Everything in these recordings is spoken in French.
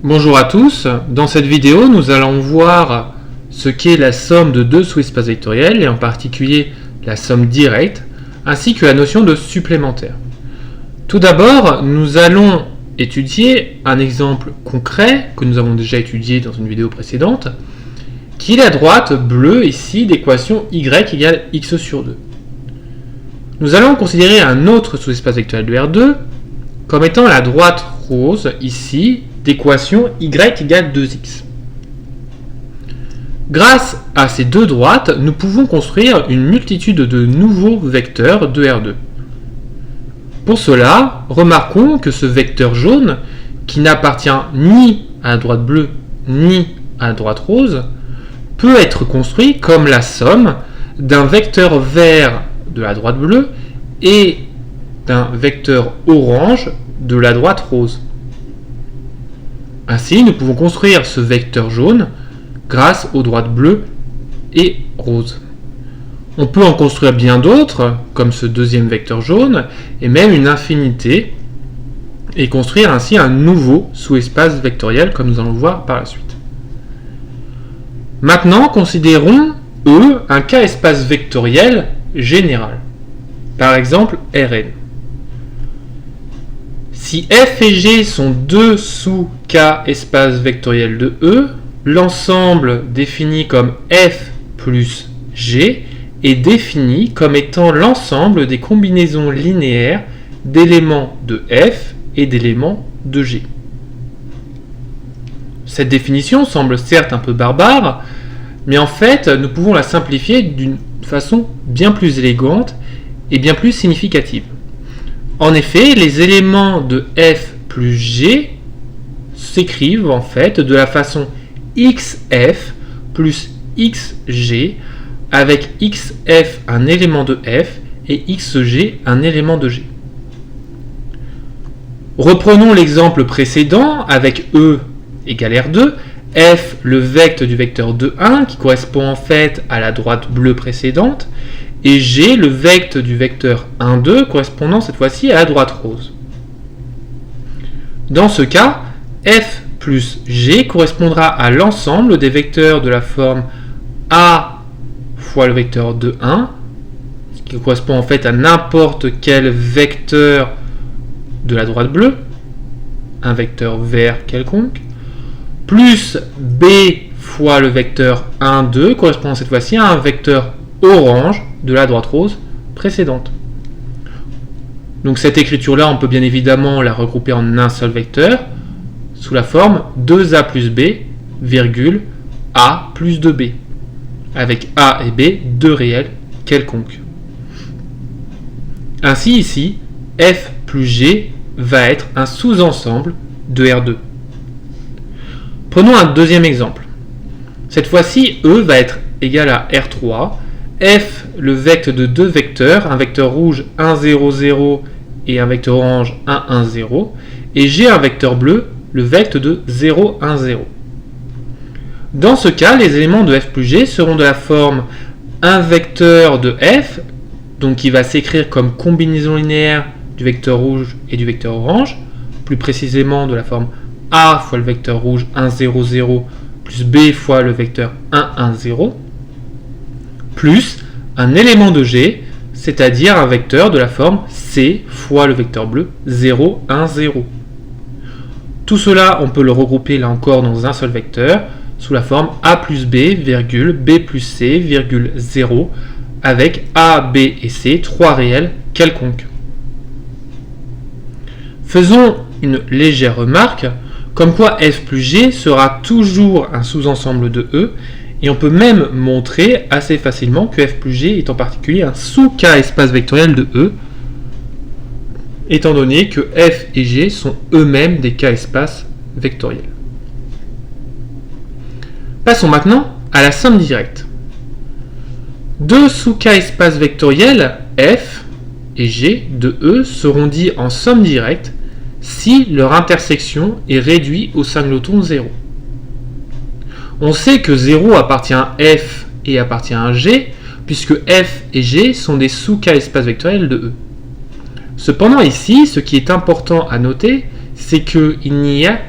Bonjour à tous, dans cette vidéo nous allons voir ce qu'est la somme de deux sous-espaces vectoriels et en particulier la somme directe ainsi que la notion de supplémentaire. Tout d'abord nous allons étudier un exemple concret que nous avons déjà étudié dans une vidéo précédente qui est la droite bleue ici d'équation y égale x sur 2. Nous allons considérer un autre sous-espace vectoriel de R2 comme étant la droite rose ici d'équation y égale 2x. Grâce à ces deux droites, nous pouvons construire une multitude de nouveaux vecteurs de R2. Pour cela, remarquons que ce vecteur jaune, qui n'appartient ni à la droite bleue ni à la droite rose, peut être construit comme la somme d'un vecteur vert de la droite bleue et d'un vecteur orange de la droite rose. Ainsi, nous pouvons construire ce vecteur jaune grâce aux droites bleues et roses. On peut en construire bien d'autres, comme ce deuxième vecteur jaune, et même une infinité, et construire ainsi un nouveau sous-espace vectoriel, comme nous allons le voir par la suite. Maintenant, considérons E un K-espace vectoriel général. Par exemple, Rn. Si f et g sont deux sous-K espaces vectoriels de E, l'ensemble défini comme f plus g est défini comme étant l'ensemble des combinaisons linéaires d'éléments de f et d'éléments de g. Cette définition semble certes un peu barbare, mais en fait nous pouvons la simplifier d'une façon bien plus élégante et bien plus significative. En effet, les éléments de f plus g s'écrivent en fait de la façon xf plus xg avec xf un élément de f et xg un élément de g. Reprenons l'exemple précédent avec E égale R2, f le vecteur du vecteur 2,1 qui correspond en fait à la droite bleue précédente, et g le vecteur du vecteur 1,2 correspondant cette fois-ci à la droite rose. Dans ce cas, f plus g correspondra à l'ensemble des vecteurs de la forme a fois le vecteur 2,1, ce qui correspond en fait à n'importe quel vecteur de la droite bleue, un vecteur vert quelconque, plus b fois le vecteur 1,2 correspondant cette fois-ci à un vecteur orange de la droite rose précédente. Donc cette écriture-là, on peut bien évidemment la regrouper en un seul vecteur, sous la forme 2a plus b, virgule, a plus 2b, avec a et b deux réels quelconques. Ainsi ici, f plus g va être un sous-ensemble de R2. Prenons un deuxième exemple. Cette fois-ci, E va être égal à R3, f le vecteur de deux vecteurs, un vecteur rouge 1, 0, 0 et un vecteur orange 1, 1, 0, et g un vecteur bleu, le vecteur de 0, 1, 0. Dans ce cas, les éléments de f plus g seront de la forme un vecteur de f, donc qui va s'écrire comme combinaison linéaire du vecteur rouge et du vecteur orange, plus précisément de la forme a fois le vecteur rouge 1, 0, 0, plus b fois le vecteur 1, 1, 0, plus un élément de g, c'est-à-dire un vecteur de la forme c fois le vecteur bleu 0, 1, 0. Tout cela, on peut le regrouper là encore dans un seul vecteur, sous la forme a plus b, virgule, b plus c, virgule, 0, avec a, b et c, trois réels quelconques. Faisons une légère remarque, comme quoi f plus g sera toujours un sous-ensemble de E, et on peut même montrer assez facilement que f plus g est en particulier un sous-K espace vectoriel de E, étant donné que f et g sont eux-mêmes des K espaces vectoriels. Passons maintenant à la somme directe. Deux sous-K espaces vectoriels, f et g de E, seront dits en somme directe si leur intersection est réduite au singleton 0. On sait que 0 appartient à f et appartient à g, puisque f et g sont des sous-K espaces vectoriels de E. Cependant ici, ce qui est important à noter, c'est qu'il n'y a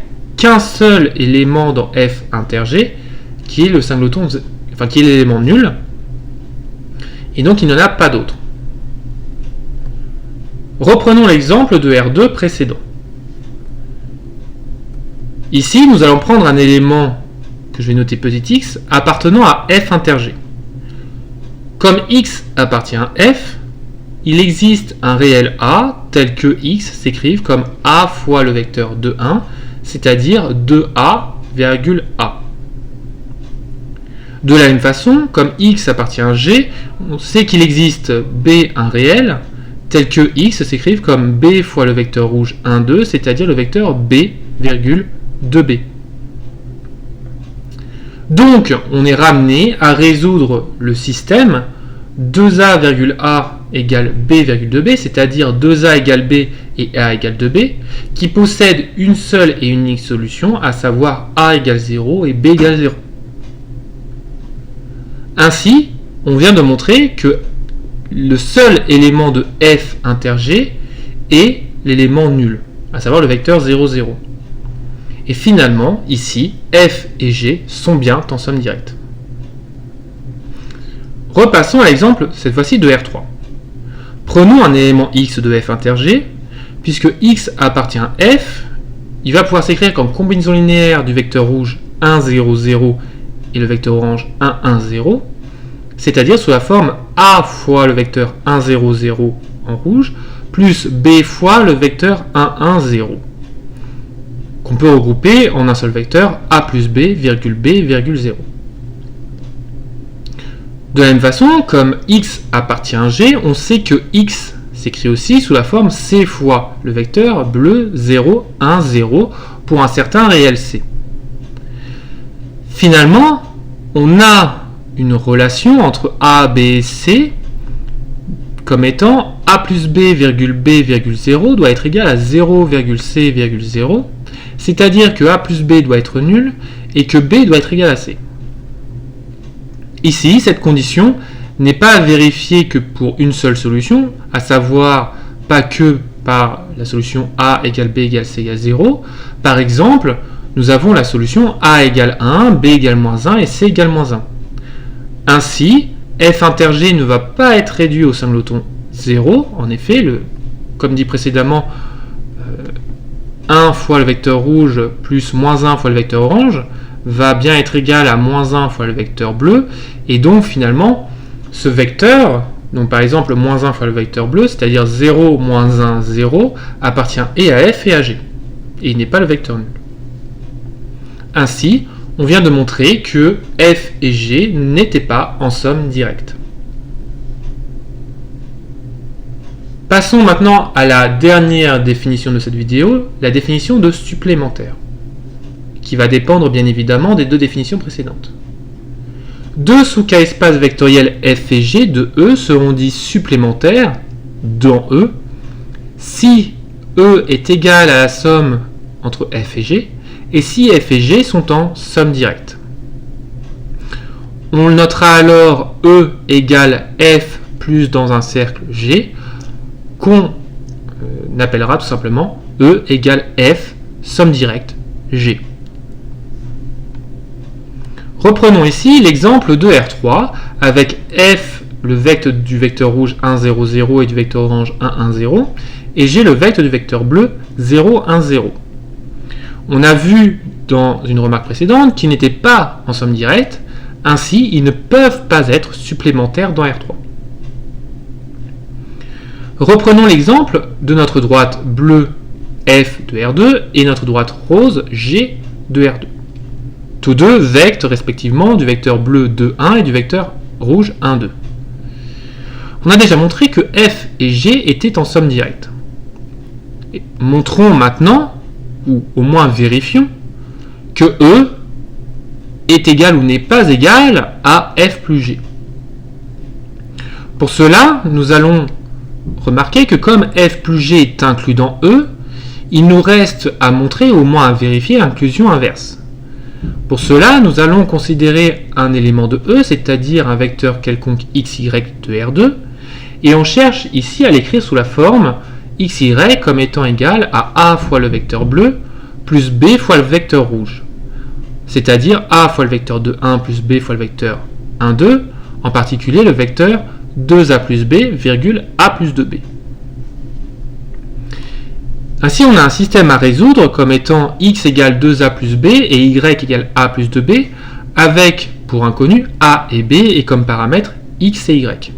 qu'un seul élément dans f inter g, qui est le singleton, enfin qui est l'élément nul, et donc il n'y en a pas d'autre. Reprenons l'exemple de R2 précédent. Ici, nous allons prendre un élément que je vais noter petit x appartenant à f inter g. Comme x appartient à f, il existe un réel a tel que x s'écrive comme a fois le vecteur de 1, c'est-à-dire 2a, a. De la même façon, comme x appartient à g, on sait qu'il existe b, un réel, tel que x s'écrive comme b fois le vecteur rouge 1, 2, c'est-à-dire le vecteur b, 2b. Donc, on est ramené à résoudre le système 2a, égale b, 2b, c'est-à-dire 2a égale b et a égale 2b, qui possède une seule et unique solution, à savoir a égale 0 et b égale 0. Ainsi, on vient de montrer que le seul élément de f inter g est l'élément nul, à savoir le vecteur 0, 0. Et finalement, ici, f et g sont bien en somme directe. Repassons à l'exemple, cette fois-ci de R3. Prenons un élément x de f inter g, puisque x appartient à f, il va pouvoir s'écrire comme combinaison linéaire du vecteur rouge 1, 0, 0 et le vecteur orange 1, 1, 0, c'est-à-dire sous la forme a fois le vecteur 1, 0, 0 en rouge, plus b fois le vecteur 1, 1, 0, qu'on peut regrouper en un seul vecteur a plus b, b, 0. De la même façon, comme x appartient à g, on sait que x s'écrit aussi sous la forme c fois le vecteur bleu 0, 1, 0 pour un certain réel c. Finalement, on a une relation entre a, b et c comme étant a plus b, b, 0 doit être égal à 0, c, 0, c'est-à-dire que a plus b doit être nul et que b doit être égal à c. Ici, cette condition n'est pas vérifiée que pour une seule solution, à savoir pas que par la solution a égale b égale c égale 0. Par exemple, nous avons la solution a égale 1, b égale moins 1 et c égale moins 1. Ainsi, f inter g ne va pas être réduit au singleton 0. En effet, comme dit précédemment, 1 fois le vecteur rouge plus moins 1 fois le vecteur orange va bien être égal à moins 1 fois le vecteur bleu, et donc finalement, ce vecteur, donc par exemple moins 1 fois le vecteur bleu, c'est-à-dire 0, moins 1, 0, appartient et à f et à g, et il n'est pas le vecteur nul. Ainsi, on vient de montrer que f et g n'étaient pas en somme directe. Passons maintenant à la dernière définition de cette vidéo, la définition de supplémentaire, qui va dépendre bien évidemment des deux définitions précédentes. Deux sous-cas espaces vectoriels f et g de E seront dits supplémentaires dans E si E est égal à la somme entre f et g et si f et g sont en somme directe. On notera alors E égale f plus dans un cercle g qu'on appellera tout simplement E égale f somme directe g. Reprenons ici l'exemple de R3 avec f le vecteur du vecteur rouge 1, 0, 0 et du vecteur orange 1, 1, 0 et g le vecteur du vecteur bleu 0, 1, 0. On a vu dans une remarque précédente qu'ils n'étaient pas en somme directe, ainsi ils ne peuvent pas être supplémentaires dans R3. Reprenons l'exemple de notre droite bleue f de R2 et notre droite rose g de R2. Tous deux vectent respectivement du vecteur bleu 2, 1 et du vecteur rouge 1, 2. On a déjà montré que f et g étaient en somme directe. Et montrons maintenant, ou au moins vérifions, que E est égal ou n'est pas égal à f plus g. Pour cela, nous allons remarquer que comme f plus g est inclus dans E, il nous reste à montrer, ou au moins à vérifier, l'inclusion inverse. Pour cela, nous allons considérer un élément de E, c'est-à-dire un vecteur quelconque xy de R2, et on cherche ici à l'écrire sous la forme xy comme étant égal à a fois le vecteur bleu, plus b fois le vecteur rouge, c'est-à-dire a fois le vecteur 2, 1 plus b fois le vecteur 1, 2, en particulier le vecteur 2a plus b, virgule a plus 2b. Ainsi, on a un système à résoudre comme étant x égale 2a plus b et y égale a plus 2b, avec, pour inconnu, a et b et comme paramètres x et y.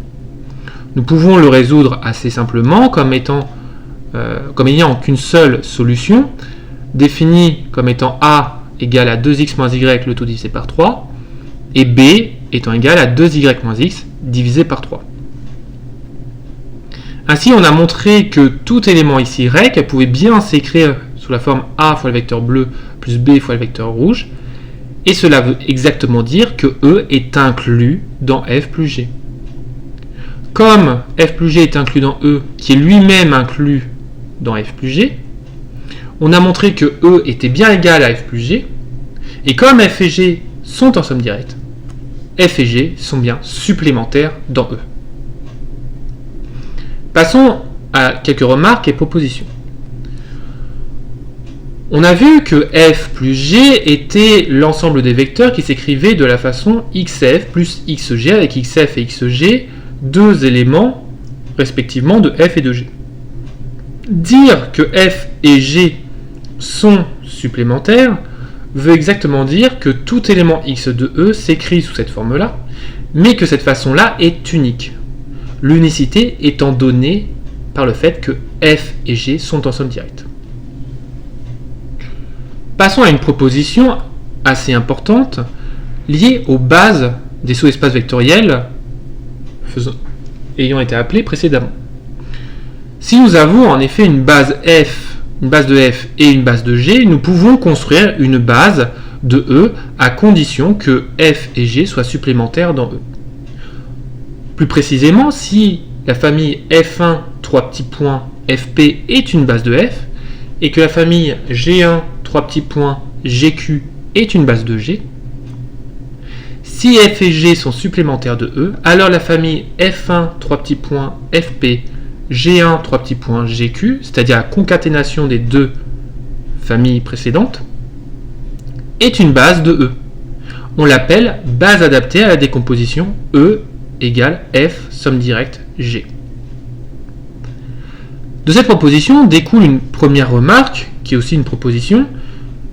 Nous pouvons le résoudre assez simplement comme ayant qu'une seule solution, définie comme étant a égale à 2x moins y, le tout divisé par 3, et b étant égal à 2y moins x divisé par 3. Ainsi, on a montré que tout élément x, y pouvait bien s'écrire sous la forme a fois le vecteur bleu plus b fois le vecteur rouge, et cela veut exactement dire que E est inclus dans f plus g. Comme f plus g est inclus dans E, qui est lui-même inclus dans f plus g, on a montré que E était bien égal à f plus g, et comme f et g sont en somme directe, f et g sont bien supplémentaires dans E. Passons à quelques remarques et propositions. On a vu que f plus g était l'ensemble des vecteurs qui s'écrivaient de la façon xf plus xg, avec xf et xg, deux éléments respectivement de f et de g. Dire que f et g sont supplémentaires veut exactement dire que tout élément x de E s'écrit sous cette forme-là, mais que cette façon-là est unique. L'unicité étant donnée par le fait que f et g sont en somme directe. Passons à une proposition assez importante liée aux bases des sous-espaces vectoriels ayant été appelés précédemment. Si nous avons en effet une base de f et une base de g, nous pouvons construire une base de E à condition que f et g soient supplémentaires dans E. Plus précisément, si la famille f1, 3 petits points, fp est une base de f, et que la famille g1, 3 petits points, gq est une base de g, si f et g sont supplémentaires de E, alors la famille f1, 3 petits points, fp, g1, 3 petits points, gq, c'est-à-dire la concaténation des deux familles précédentes, est une base de E. On l'appelle base adaptée à la décomposition E égale f somme directe g. De cette proposition découle une première remarque, qui est aussi une proposition,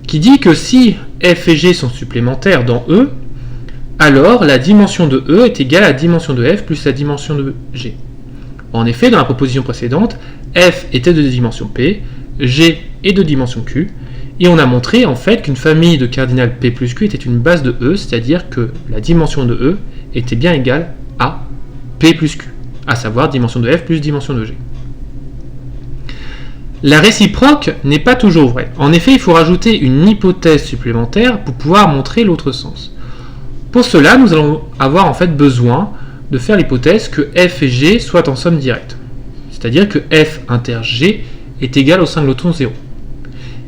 qui dit que si f et g sont supplémentaires dans E, alors la dimension de E est égale à la dimension de f plus la dimension de g. En effet, dans la proposition précédente, f était de dimension p, g est de dimension q, et on a montré en fait qu'une famille de cardinal p plus q était une base de E, c'est-à-dire que la dimension de E était bien égale à p plus q, à savoir dimension de f plus dimension de g. La réciproque n'est pas toujours vraie. En effet, il faut rajouter une hypothèse supplémentaire pour pouvoir montrer l'autre sens. Pour cela, nous allons avoir en fait besoin de faire l'hypothèse que f et g soient en somme directe, c'est-à-dire que f inter g est égal au singleton 0.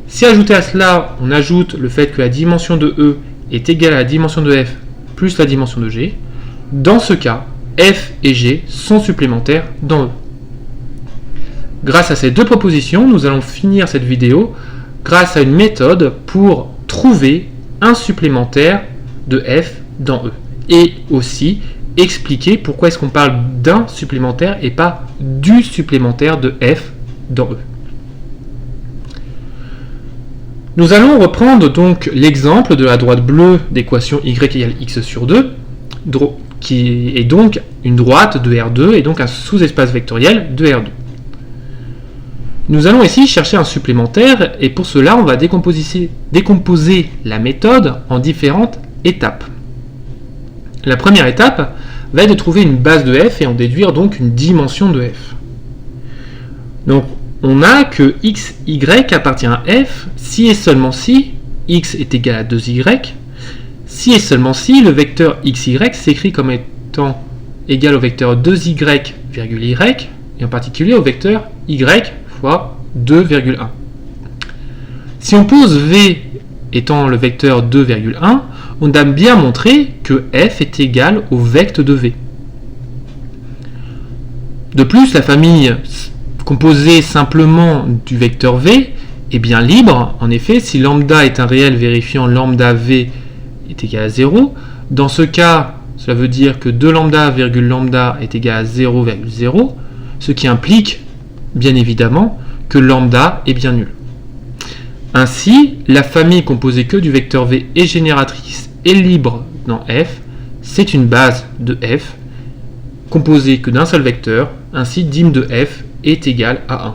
Si ajouté à cela, on ajoute le fait que la dimension de E est égale à la dimension de f plus la dimension de g, dans ce cas, f et g sont supplémentaires dans E. Grâce à ces deux propositions, nous allons finir cette vidéo grâce à une méthode pour trouver un supplémentaire de f dans E. Et aussi expliquer pourquoi est-ce qu'on parle d'un supplémentaire et pas du supplémentaire de f dans E. Nous allons reprendre donc l'exemple de la droite bleue d'équation y égale x sur 2, qui est donc une droite de R2 et donc un sous-espace vectoriel de R2. Nous allons ici chercher un supplémentaire et pour cela on va décomposer la méthode en différentes étapes. La première étape va être de trouver une base de f et en déduire donc une dimension de f. Donc on a que x, y appartient à f si et seulement si x est égal à 2y, si et seulement si le vecteur xy s'écrit comme étant égal au vecteur 2y, y, et en particulier au vecteur y fois 2,1. Si on pose v étant le vecteur 2,1, on a bien montré que f est égal au vecte de v. De plus, la famille composée simplement du vecteur v est bien libre. En effet, si lambda est un réel vérifiant lambda v est égal à 0, dans ce cas, cela veut dire que 2 lambda virgule lambda est égal à 0,0, ce qui implique, bien évidemment, que lambda est bien nul. Ainsi, la famille composée que du vecteur v est génératrice et libre dans f, c'est une base de f, composée que d'un seul vecteur, ainsi dim de f est égal à 1.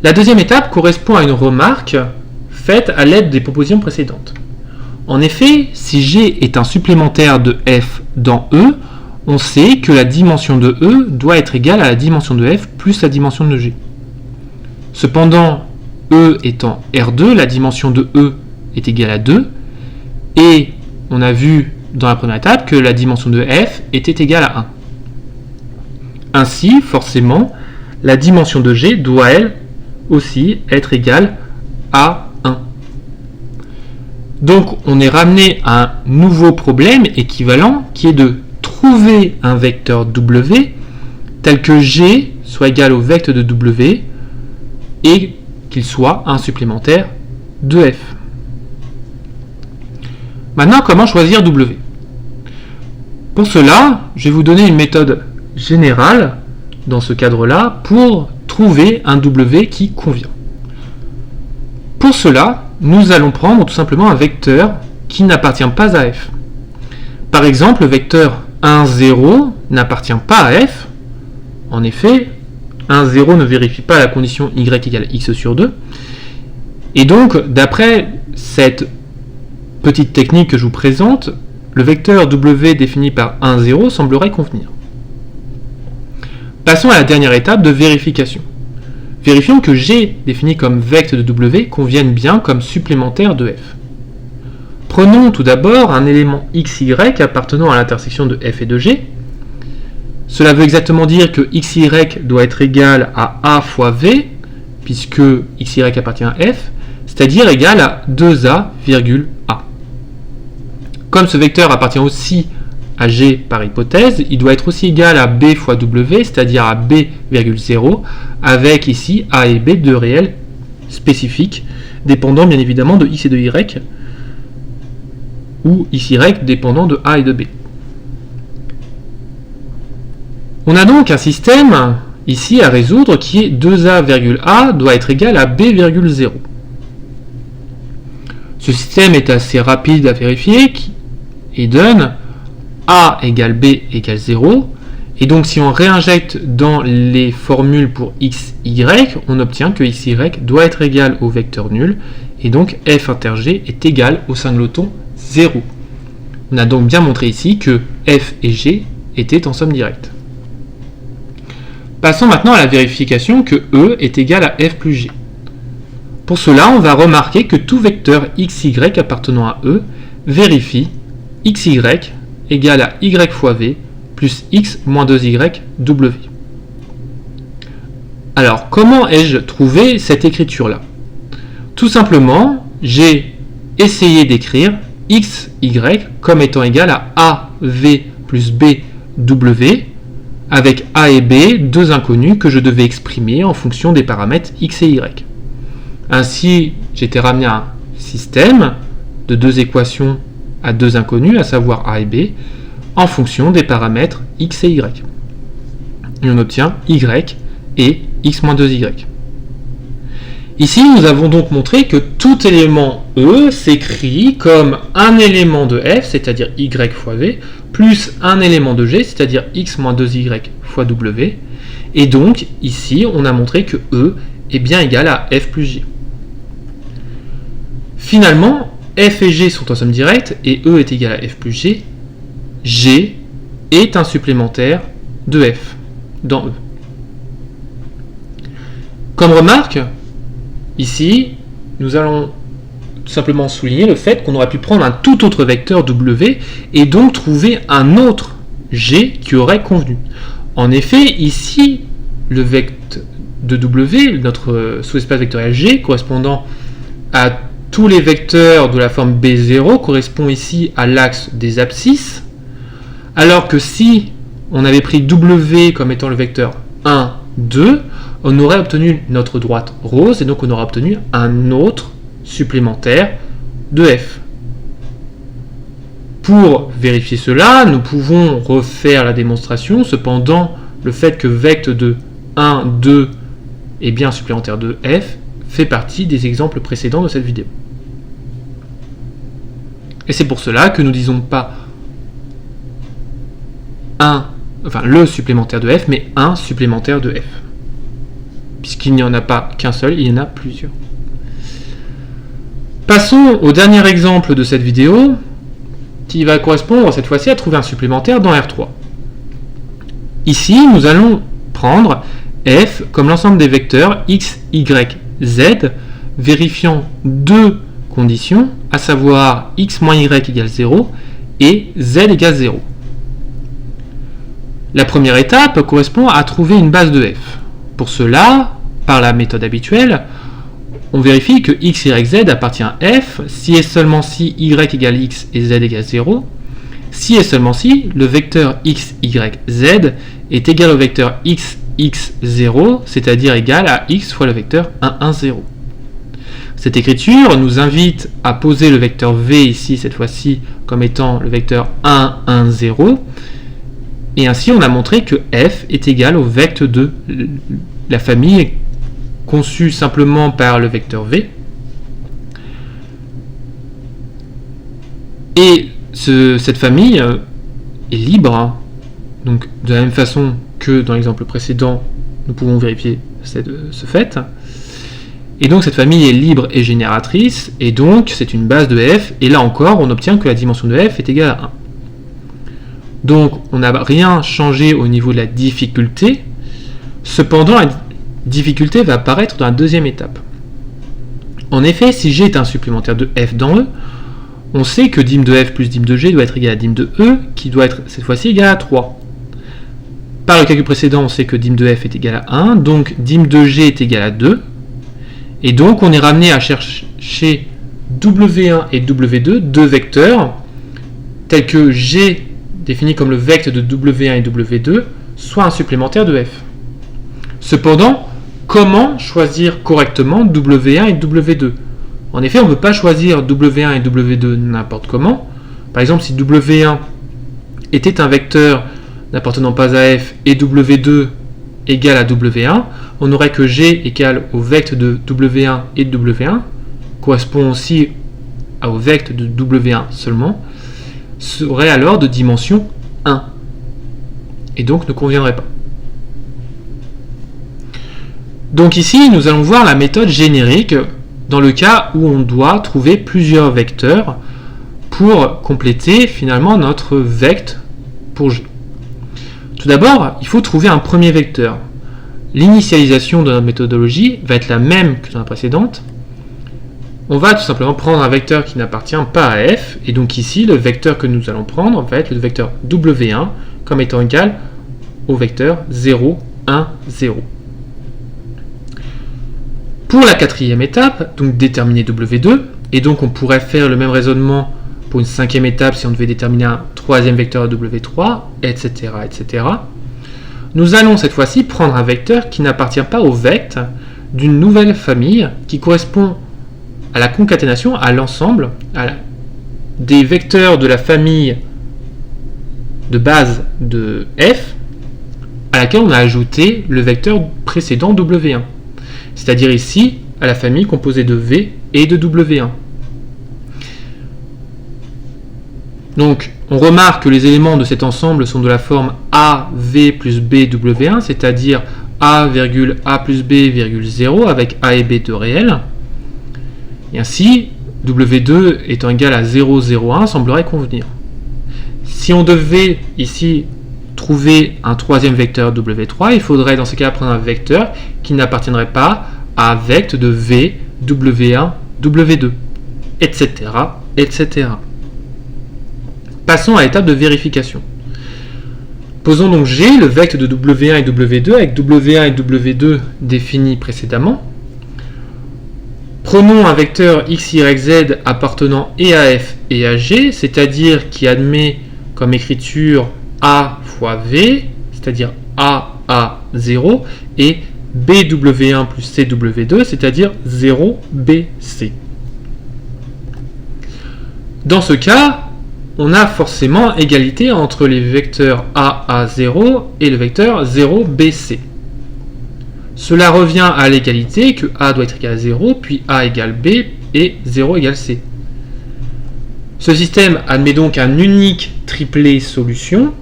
La deuxième étape correspond à une remarque faite à l'aide des propositions précédentes. En effet, si G est un supplémentaire de f dans E, on sait que la dimension de E doit être égale à la dimension de f plus la dimension de G. Cependant, E étant R2, la dimension de E est égale à 2, et on a vu dans la première étape que la dimension de f était égale à 1. Ainsi, forcément, la dimension de G doit elle aussi être égale à 1. Donc on est ramené à un nouveau problème équivalent qui est de trouver un vecteur W tel que G soit égal au vecteur de W et qu'il soit un supplémentaire de f. Maintenant, comment choisir W? Pour cela, je vais vous donner une méthode générale dans ce cadre-là pour trouver un W qui convient. Pour cela, nous allons prendre tout simplement un vecteur qui n'appartient pas à f. Par exemple, le vecteur 1, 0 n'appartient pas à f. En effet, 1, 0 ne vérifie pas la condition y égale x sur 2. Et donc, d'après cette petite technique que je vous présente, le vecteur W défini par 1, 0 semblerait convenir. Passons à la dernière étape de vérification. Vérifions que G défini comme vecteur de W convienne bien comme supplémentaire de f. Prenons tout d'abord un élément xy appartenant à l'intersection de f et de G. Cela veut exactement dire que xy doit être égal à a fois v, puisque xy appartient à f, c'est-à-dire égal à 2a, a. Comme ce vecteur appartient aussi à G par hypothèse, il doit être aussi égal à b fois w, c'est-à-dire à b,0, avec ici a et b deux réels spécifiques, dépendant bien évidemment de x et de y, ou xy dépendant de a et de b. On a donc un système ici à résoudre qui est 2a,a doit être égal à b,0. Ce système est assez rapide à vérifier et donne a égale b égale 0. Et donc si on réinjecte dans les formules pour x, y, on obtient que xy doit être égal au vecteur nul. Et donc f inter g est égal au singleton 0. On a donc bien montré ici que f et g étaient en somme directe. Passons maintenant à la vérification que E est égal à f plus g. Pour cela, on va remarquer que tout vecteur xy appartenant à E vérifie xy égale à y fois v plus x moins 2y w. Alors, comment ai-je trouvé cette écriture-là? Tout simplement, j'ai essayé d'écrire xy comme étant égal à av plus bw, avec a et b, deux inconnus que je devais exprimer en fonction des paramètres x et y. Ainsi, j'étais ramené à un système de deux équations à deux inconnus, à savoir a et b, en fonction des paramètres x et y. Et on obtient y et x moins 2y. Ici, nous avons donc montré que tout élément E s'écrit comme un élément de f, c'est-à-dire y fois v, plus un élément de g, c'est-à-dire x moins 2y fois w. Et donc, ici, on a montré que E est bien égal à f plus g. Finalement, f et g sont en somme directe, et E est égal à f plus g. G est un supplémentaire de f dans E. Comme remarque, ici, nous allons tout simplement souligner le fait qu'on aurait pu prendre un tout autre vecteur w et donc trouver un autre g qui aurait convenu. En effet, ici, le vecteur de w, notre sous-espace vectoriel g, correspondant à tous les vecteurs de la forme B0, correspond ici à l'axe des abscisses, alors que si on avait pris w comme étant le vecteur 1, 2, on aurait obtenu notre droite rose, et donc on aurait obtenu un autre supplémentaire de f. Pour vérifier cela, nous pouvons refaire la démonstration. Cependant, le fait que vecte de 1, 2 est bien un supplémentaire de f fait partie des exemples précédents de cette vidéo. Et c'est pour cela que nous ne disons pas le supplémentaire de f, mais un supplémentaire de f. Puisqu'il n'y en a pas qu'un seul, il y en a plusieurs. Passons au dernier exemple de cette vidéo, qui va correspondre cette fois-ci à trouver un supplémentaire dans R3. Ici, nous allons prendre f comme l'ensemble des vecteurs x, y, z, vérifiant deux conditions, à savoir x moins y égale 0 et z égale 0. La première étape correspond à trouver une base de f. Pour cela, par la méthode habituelle, on vérifie que x, y, z appartient à f si et seulement si y égale x et z égale 0, si et seulement si le vecteur x, y, z est égal au vecteur x, x, 0, c'est-à-dire égal à x fois le vecteur 1, 1, 0. Cette écriture nous invite à poser le vecteur v ici, cette fois-ci, comme étant le vecteur 1, 1, 0, et ainsi on a montré que f est égal au vecte de la famille conçue simplement par le vecteur v. Et cette famille est libre, donc de la même façon que dans l'exemple précédent, nous pouvons vérifier ce fait. Et donc cette famille est libre et génératrice, et donc c'est une base de f, et là encore on obtient que la dimension de f est égale à 1. Donc on n'a rien changé au niveau de la difficulté, cependant la difficulté va apparaître dans la deuxième étape. En effet, si g est un supplémentaire de f dans E, on sait que dim de f plus dim de g doit être égal à dim de E, qui doit être cette fois-ci égal à 3. Par le calcul précédent, on sait que dim de f est égal à 1, donc dim de g est égal à 2, et donc on est ramené à chercher W1 et W2, deux vecteurs, tels que g défini comme le vecte de W1 et W2, soit un supplémentaire de f. Cependant, comment choisir correctement W1 et W2? En effet, on ne peut pas choisir W1 et W2 n'importe comment. Par exemple, si W1 était un vecteur n'appartenant pas à f et W2 égale à W1, on n'aurait que G égale au vecte de W1 et de W1, correspond aussi au vecte de W1 seulement, serait alors de dimension 1, et donc ne conviendrait pas. Donc ici, nous allons voir la méthode générique dans le cas où on doit trouver plusieurs vecteurs pour compléter finalement notre vecte pour G. Tout d'abord, il faut trouver un premier vecteur. L'initialisation de notre méthodologie va être la même que dans la précédente. On va tout simplement prendre un vecteur qui n'appartient pas à f, et donc ici, le vecteur que nous allons prendre va être le vecteur W1 comme étant égal au vecteur 0, 1, 0. Pour la quatrième étape, donc déterminer W2, et donc on pourrait faire le même raisonnement pour une cinquième étape si on devait déterminer un troisième vecteur W3, etc., etc. Nous allons cette fois-ci prendre un vecteur qui n'appartient pas au vecte d'une nouvelle famille qui correspond à la concaténation, à l'ensemble des vecteurs de la famille de base de f à laquelle on a ajouté le vecteur précédent W1. C'est-à-dire ici, à la famille composée de V et de W1. Donc, on remarque que les éléments de cet ensemble sont de la forme AV plus B W1, c'est-à-dire A, A plus B, 0, avec A et B de réels. Et ainsi, W2 étant égal à 0, 0, 1 semblerait convenir. Si on devait ici trouver un troisième vecteur W3, il faudrait dans ce cas prendre un vecteur qui n'appartiendrait pas à un vecte de V, W1, W2, etc., etc. Passons à l'étape de vérification. Posons donc G, le vecte de W1 et W2, avec W1 et W2 définis précédemment. Prenons un vecteur x, y, z appartenant et à f et à g, c'est-à-dire qui admet comme écriture a fois v, c'est-à-dire a 0, et BW1 plus CW2, c'est-à-dire 0BC. Dans ce cas, on a forcément égalité entre les vecteurs AA0 et le vecteur 0BC. Cela revient à l'égalité que A doit être égal à 0, puis A égale B et 0 égale C. Ce système admet donc un unique triplet solution,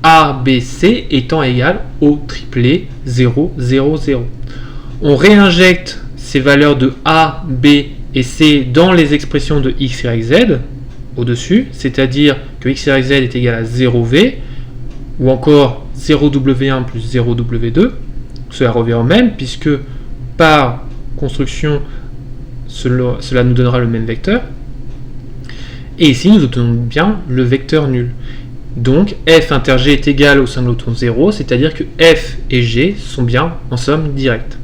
A, B, C étant égal au triplet 0, 0, 0. On réinjecte ces valeurs de A, B et C dans les expressions de x, y, z au-dessus, c'est-à-dire que x, y, z est égal à 0v, ou encore 0w1 plus 0w2. Cela revient au même, puisque par construction, cela nous donnera le même vecteur. Et ici, nous obtenons bien le vecteur nul. Donc, f inter g est égal au singleton 0, c'est-à-dire que f et g sont bien en somme directe.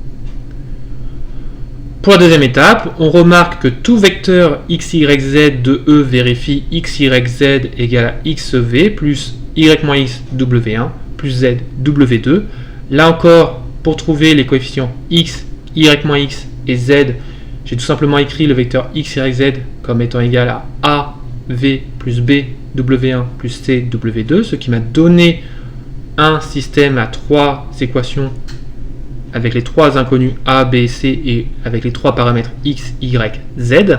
Pour la deuxième étape, on remarque que tout vecteur x, y, z de E vérifie x, y, z égale à xv plus y-x w1 plus z w2. Là encore, pour trouver les coefficients x, y-x et z, j'ai tout simplement écrit le vecteur x, y, z comme étant égal à a, v plus b, w1 plus c, w2, ce qui m'a donné un système à trois équations avec les trois inconnus a, b, c et avec les trois paramètres x, y, z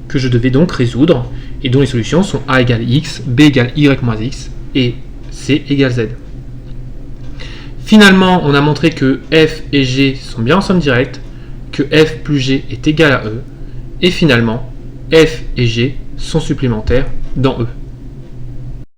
que je devais donc résoudre et dont les solutions sont a égale x, b égale y moins x et c égale z. Finalement, on a montré que f et g sont bien en somme directe, que f plus g est égal à E, et finalement, f et g sont supplémentaires dans E.